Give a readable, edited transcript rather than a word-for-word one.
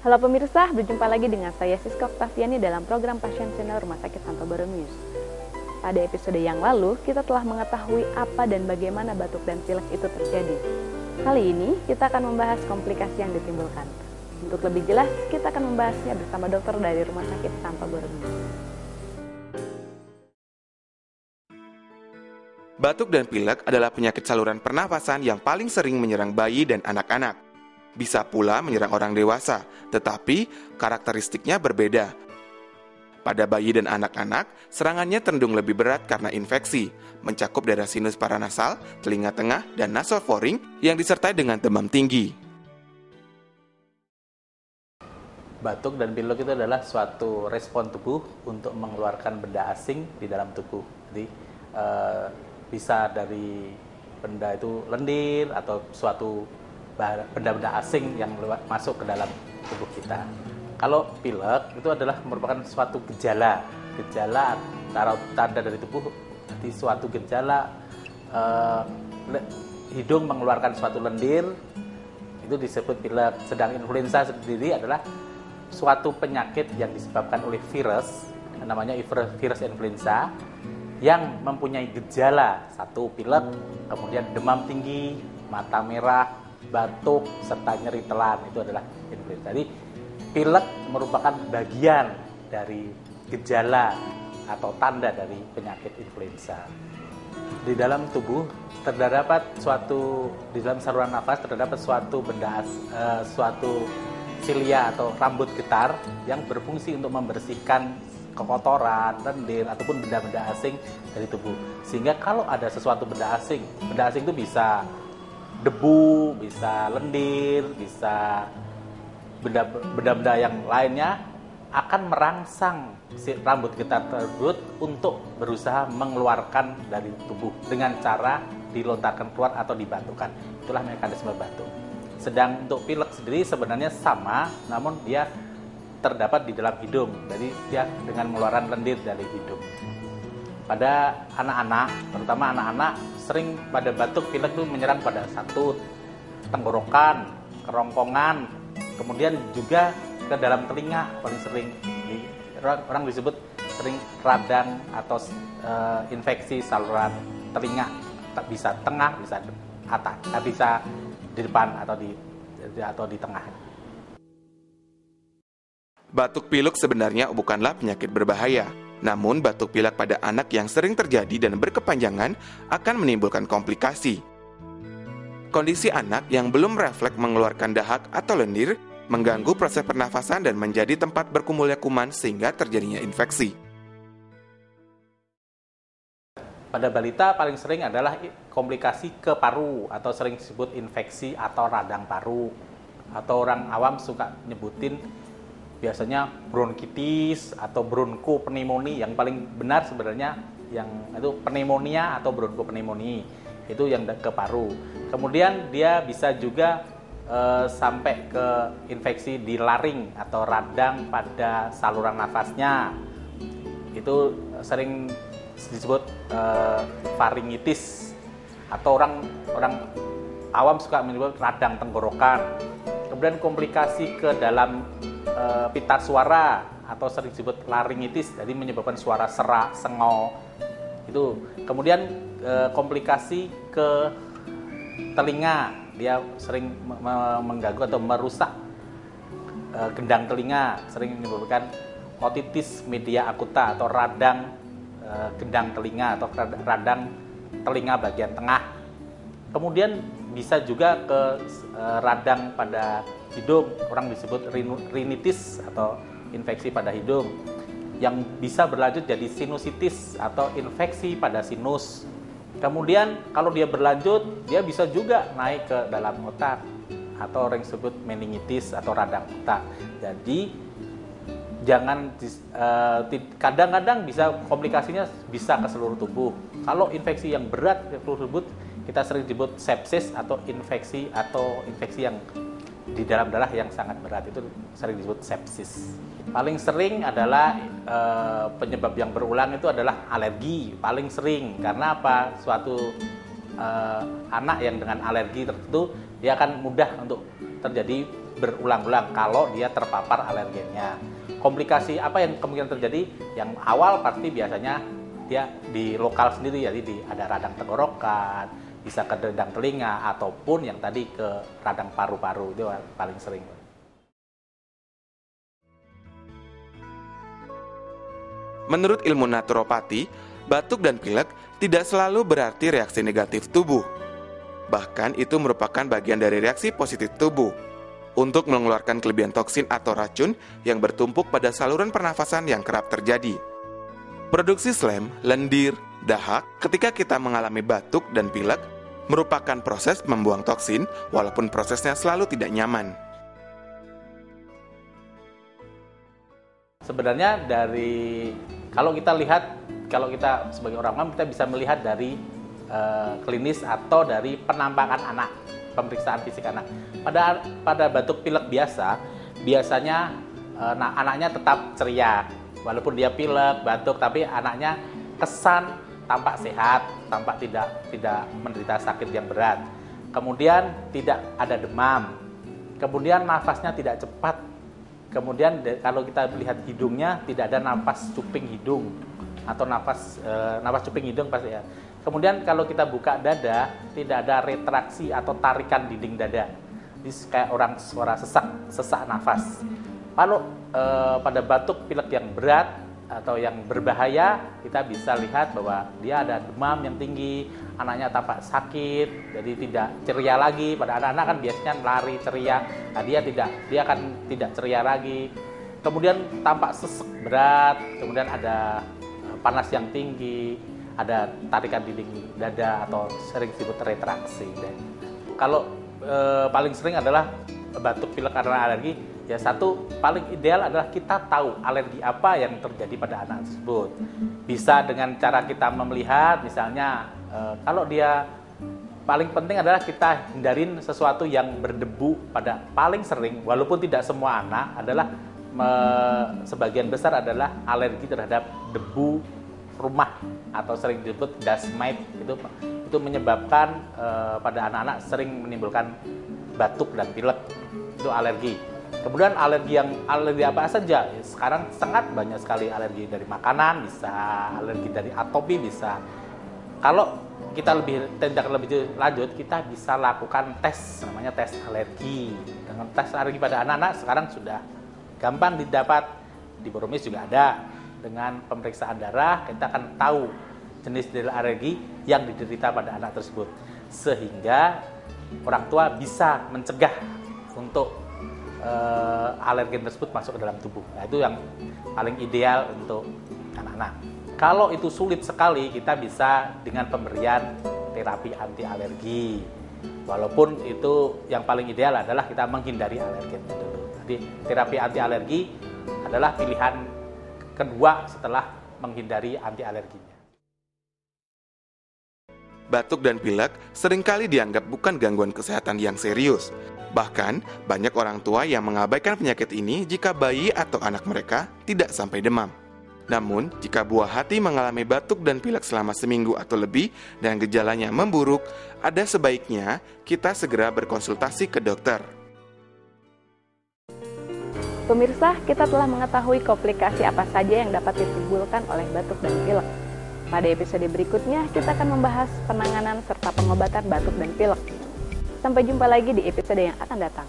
Halo pemirsa, berjumpa lagi dengan saya Siska Oktaviani dalam program Pasien Channel Rumah Sakit Santo Barromeus. Pada episode yang lalu, kita telah mengetahui apa dan bagaimana batuk dan pilek itu terjadi. Kali ini, kita akan membahas komplikasi yang ditimbulkan. Untuk lebih jelas, kita akan membahasnya bersama dokter dari Rumah Sakit Santo Barromeus. Batuk dan pilek adalah penyakit saluran pernafasan yang paling sering menyerang bayi dan anak-anak. Bisa pula menyerang orang dewasa, tetapi karakteristiknya berbeda. Pada bayi dan anak-anak, serangannya cenderung lebih berat karena infeksi, mencakup daerah sinus paranasal, telinga tengah, dan nasofaring yang disertai dengan demam tinggi. Batuk dan pilek itu adalah suatu respon tubuh untuk mengeluarkan benda asing di dalam tubuh. Jadi bisa dari benda itu lendir atau suatu benda-benda asing yang masuk ke dalam tubuh kita. Kalau pilek itu adalah merupakan suatu gejala atau tanda dari tubuh, jadi suatu gejala hidung mengeluarkan suatu lendir, itu disebut pilek. Sedang influenza sendiri adalah suatu penyakit yang disebabkan oleh virus, namanya virus influenza, yang mempunyai gejala satu pilek, kemudian demam tinggi, mata merah, batuk, serta nyeri telan. Itu adalah influenza. Jadi pilek merupakan bagian dari gejala atau tanda dari penyakit influenza. Di dalam tubuh di dalam saluran nafas terdapat suatu silia atau rambut getar yang berfungsi untuk membersihkan kotoran, lendir, ataupun benda-benda asing dari tubuh. Sehingga kalau ada sesuatu benda asing itu bisa debu, bisa lendir, bisa benda-benda yang lainnya, akan merangsang si rambut getar tersebut untuk berusaha mengeluarkan dari tubuh dengan cara dilontarkan keluar atau dibatukkan. Itulah mekanisme batuk. Sedang untuk pilek sendiri sebenarnya sama, namun dia terdapat di dalam hidung. Jadi dia dengan mengeluarkan lendir dari hidung. Pada anak-anak, terutama anak-anak, sering pada batuk pilek itu menyerang pada satu tenggorokan, kerongkongan, kemudian juga ke dalam telinga paling sering. Orang disebut sering radang atau infeksi saluran telinga, bisa tengah, bisa atas, bisa di depan atau di tengah. Batuk pilek sebenarnya bukanlah penyakit berbahaya. Namun batuk pilek pada anak yang sering terjadi dan berkepanjangan akan menimbulkan komplikasi. Kondisi anak yang belum refleks mengeluarkan dahak atau lendir mengganggu proses pernafasan dan menjadi tempat berkumpulnya kuman sehingga terjadinya infeksi. Pada balita paling sering adalah komplikasi ke paru atau sering disebut infeksi atau radang paru. Atau orang awam suka nyebutin biasanya bronkitis atau bronkopneumonia. Yang paling benar sebenarnya yang itu pneumonia atau bronkopneumonia, itu yang ke paru. Kemudian dia bisa juga sampai ke infeksi di laring atau radang pada saluran nafasnya. Itu sering disebut faringitis, atau orang awam suka menyebut radang tenggorokan. Kemudian komplikasi ke dalam pita suara atau sering disebut laringitis, jadi menyebabkan suara serak, sengol. Itu. Kemudian komplikasi ke telinga, dia sering mengganggu atau merusak gendang telinga, sering menyebabkan otitis media acuta atau radang gendang telinga atau radang telinga bagian tengah. Kemudian bisa juga ke radang pada hidung, orang disebut rinitis atau infeksi pada hidung, yang bisa berlanjut jadi sinusitis atau infeksi pada sinus. Kemudian kalau dia berlanjut, dia bisa juga naik ke dalam otak atau orang disebut meningitis atau radang otak. Jadi kadang-kadang bisa komplikasinya bisa ke seluruh tubuh. Kalau infeksi yang berat ke seluruh tubuh, kita sering disebut sepsis atau infeksi yang di dalam darah yang sangat berat, itu sering disebut sepsis. Paling sering adalah penyebab yang berulang itu adalah alergi, paling sering. Karena apa? Suatu anak yang dengan alergi tertentu, dia akan mudah untuk terjadi berulang-ulang kalau dia terpapar alergennya. Komplikasi apa yang kemungkinan terjadi? Yang awal pasti biasanya dia di lokal sendiri, jadi ada radang tenggorokan, bisa ke redang telinga, ataupun yang tadi ke radang paru-paru, itu paling sering. Menurut ilmu naturopati, batuk dan pilek tidak selalu berarti reaksi negatif tubuh. Bahkan itu merupakan bagian dari reaksi positif tubuh untuk mengeluarkan kelebihan toksin atau racun yang bertumpuk pada saluran pernafasan yang kerap terjadi. Produksi slem, lendir, dahak ketika kita mengalami batuk dan pilek merupakan proses membuang toksin walaupun prosesnya selalu tidak nyaman. Sebenarnya kalau kita sebagai orang awam kita bisa melihat dari klinis atau dari penampakan anak, pemeriksaan fisik anak. Pada batuk pilek biasanya anaknya tetap ceria, walaupun dia pilek, batuk, tapi anaknya kesan tampak sehat, tampak tidak menderita sakit yang berat. Kemudian tidak ada demam. Kemudian nafasnya tidak cepat. Kemudian kalau kita lihat hidungnya tidak ada napas cuping hidung atau napas cuping hidung pasti ya. Kemudian kalau kita buka dada tidak ada retraksi atau tarikan dinding dada. Jadi kayak orang suara sesak nafas. Kalau pada batuk pilek yang berat atau yang berbahaya, kita bisa lihat bahwa dia ada demam yang tinggi, anaknya tampak sakit, jadi tidak ceria lagi. Pada anak-anak kan biasanya lari ceria, nah dia akan tidak ceria lagi. Kemudian tampak sesek berat, kemudian ada panas yang tinggi, ada tarikan dinding dada atau sering disebut retraksi. Dan kalau paling sering adalah batuk pilek karena alergi, ya satu paling ideal adalah kita tahu alergi apa yang terjadi pada anak tersebut. Bisa dengan cara kita melihat, misalnya kalau dia paling penting adalah kita hindarin sesuatu yang berdebu pada paling sering, walaupun tidak semua anak adalah sebagian besar adalah alergi terhadap debu rumah atau sering disebut dust mite. Itu menyebabkan pada anak-anak sering menimbulkan batuk dan pilek. Itu alergi. Kemudian alergi apa saja? Sekarang sangat banyak sekali alergi dari makanan, bisa alergi dari atopi, bisa. Kalau kita tindak lebih lanjut, kita bisa lakukan tes, namanya tes alergi. Dengan tes alergi pada anak-anak sekarang sudah gampang didapat, di Boromis juga ada. Dengan pemeriksaan darah kita akan tahu jenis alergi yang diderita pada anak tersebut, sehingga orang tua bisa mencegah untuk alergen tersebut masuk ke dalam tubuh. Nah, itu yang paling ideal untuk anak-anak. Kalau itu sulit sekali, kita bisa dengan pemberian terapi anti alergi. Walaupun itu yang paling ideal adalah kita menghindari alergen dulu. Jadi terapi anti alergi adalah pilihan kedua setelah menghindari anti alerginya. Batuk dan pilek seringkali dianggap bukan gangguan kesehatan yang serius. Bahkan, banyak orang tua yang mengabaikan penyakit ini jika bayi atau anak mereka tidak sampai demam. Namun, jika buah hati mengalami batuk dan pilek selama seminggu atau lebih dan gejalanya memburuk, ada sebaiknya kita segera berkonsultasi ke dokter. Pemirsa, kita telah mengetahui komplikasi apa saja yang dapat ditimbulkan oleh batuk dan pilek. Pada episode berikutnya, kita akan membahas penanganan serta pengobatan batuk dan pilek. Sampai jumpa lagi di episode yang akan datang.